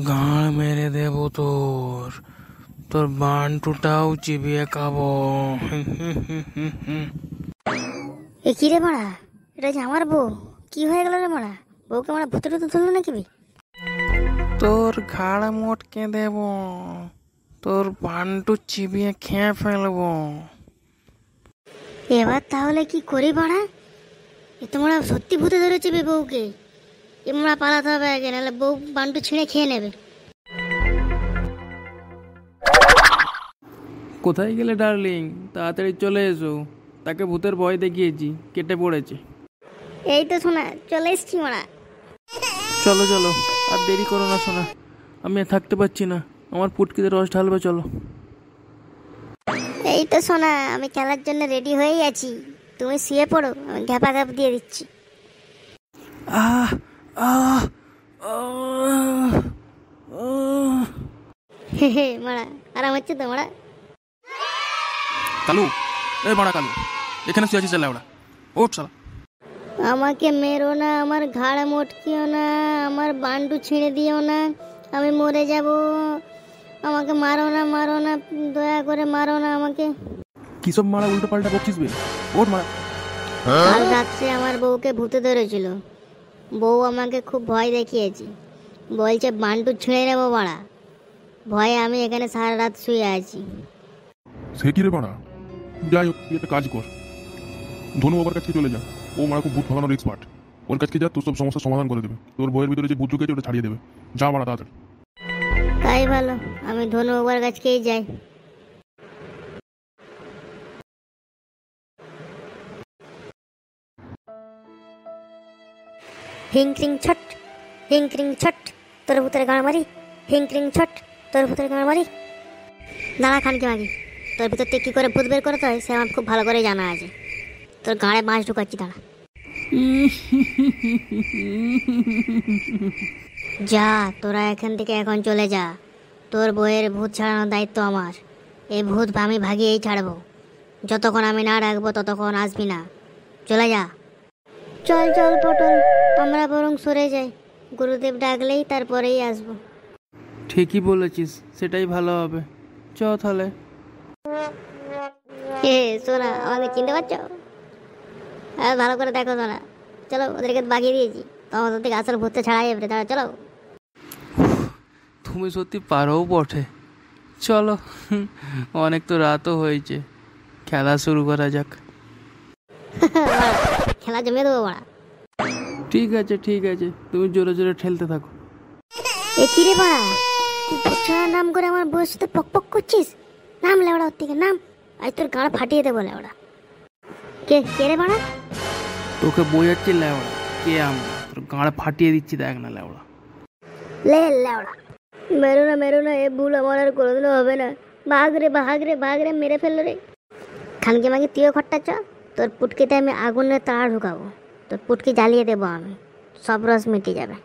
গাঁড় মেরে দেব তোর, তোর বান্টুটাও চিবিয়ে খাবো। এ কি রে মারা, এটা যে আমার বউ, কি হয়ে গেল রে মারা? বউকে মারা ভূতে টুতে ধরলো নাকি? তোর ঘাড় মোটকে দেব, তোর বান্টু চিবিয়ে খেয়ে ফেলবো। এবার তাহলে কি করি মারা? এ তোমরা সত্যি ভূতে ধরেছে বে বউকে। এমরা পালাতে হবে আগে, নাহলে বউ বান্টু ছিঁড়ে খেয়ে নেবে। কোথায় গেলে ডার্লিং? তাড়াতাড়ি চলে এসো, তাকে ভূতের ভয় দেখিয়েছি, কেটে পড়েছে। এই তো শোনা, চলে এসছি মারা। চলো চলো, আর দেরি করো না সোনা, আমি আর থাকতে পারছি না, আমার পুটকিতে রস ঢালবে, চলো। এই তো শোনা, আমি খেলার জন্য রেডি হয়েই আছি, তুমি শুয়ে পড়ো, আমি ঘ্যাপা ঘ্যাপ দিয়ে দিচ্ছি। আহ আহ আহ আহ। হে হে মারা, আরাম হচ্ছে তো মারা? কালু, এ বড়া কালু, এখানে শুয়ে আছিস ওরা, ওঠ শালা। আমাকে মেরো না, আমার ঘাড় মটকিও না, আমার বান্টু ছিঁড়ে দিও না, আমি মরে যাব। আমাকে মারো না, মারো না, দয়া করে মারো না আমাকে। কি সব মারা উল্টো পাল্টা বকছিস বে? ওঠ মারা। কাল রাত্রে আমার বউকে ভূতে ধরেছিল, বউ আমাকে খুব ভয় দেখিয়েছে, বলছে বান্টু ছিঁড়ে নেবো মারা। ভয়ে আমি এখানে সারা রাত শুয়ে আছি। সে কি রে বাড়া? যাই হোক, তুই একটা কাজ কর, ধনু বাবার কাছে চলে যা, ও মারা খুব ভূত ভাগানোর এক্সপার্ট। ওর কাছে যা, তোর সব সমস্যার সমাধান করে দেবে, তোর বইয়ের ভিতরে যে ভূত ঢুকেছে ওটা ছাড়িয়ে দেবে। যা মারা তাড়াতাড়ি। তাই ভালো, আমি ধনু বাবার কাছেই যাই। হিংক্রিং ছট, হিংক্রিং ছট, তোর ভূতের গাঁড় মারি। হিংক্রিং ছট, তোর ভূতের গাঁড় মারি। দাঁড়া খানকে মাগি, তোর ভিতর থেকে কী করে ভূত বের করতে হয় সে আমার খুব ভালো করে জানা আছে। তোর গাঁড়ে মাছ ঢুকাচ্ছি, দাঁড়া। যা, তোরা এখান থেকে এখন চলে যা, তোর বইয়ের ভূত ছাড়ানোর দায়িত্ব আমার। এই ভূত আমি ভাগিয়েই ছাড়বো, যতক্ষণ আমি না ডাকবো ততক্ষণ আসবি না। চলে যা। চল চল পটল, আমরা বরং সরে যাই, গুরুদেব ডাকলেই তারপরেই আসবো। ঠিকই বলেছিস, সেটাই ভালো হবে, চ তাহলে। হে সোনা, আমাকে চিনতে পারছো? হ্যাঁ, ভালো করে দেখো সোনা, চলো, ওদেরকে বাগিয়ে দিয়েছি, তোমার ওদের থেকে আসল ভূতটা ছাড়াই যাবে, তারা চলো। তুমি সত্যি পারোও বটে, চলো, অনেক তো রাতও হয়েছে, খেলা শুরু করা যাক। খেলা জমিয়ে দেবো বাড়া। ঠিক আছে ঠিক আছে, তুমি জোরে জোরে ঠেলতে থাকো। এ কি রে বাড়া, তুই বছর নাম করে আমার বউয়ের সাথে পক পক করছিস? নাম লেওড়া ওর থেকে, নাম, আজ তোর গাঁড় ফাটিয়ে দেবো লেওড়া। কে কে রে বাড়া? তোকে বোঝাচ্ছি লেওড়া, কে আমরা, তোর গাঁড় ফাটিয়ে দিচ্ছি, দেখ না লেওড়া। লে লেওড়া, মেরো না, এ ভুল আমার আর কোনোদিনও হবে না। ভাগ রে ভাগ রে ভাগ রে, মেরে ফেললো রে। খানকে মাগি তুইও খট্টা চ, তোর পুটকিতে আমি আগুনের তাড়া ঢুকাবো, তোর পুটকি জ্বালিয়ে দেবো আমি, সব রস মিটে যাবে।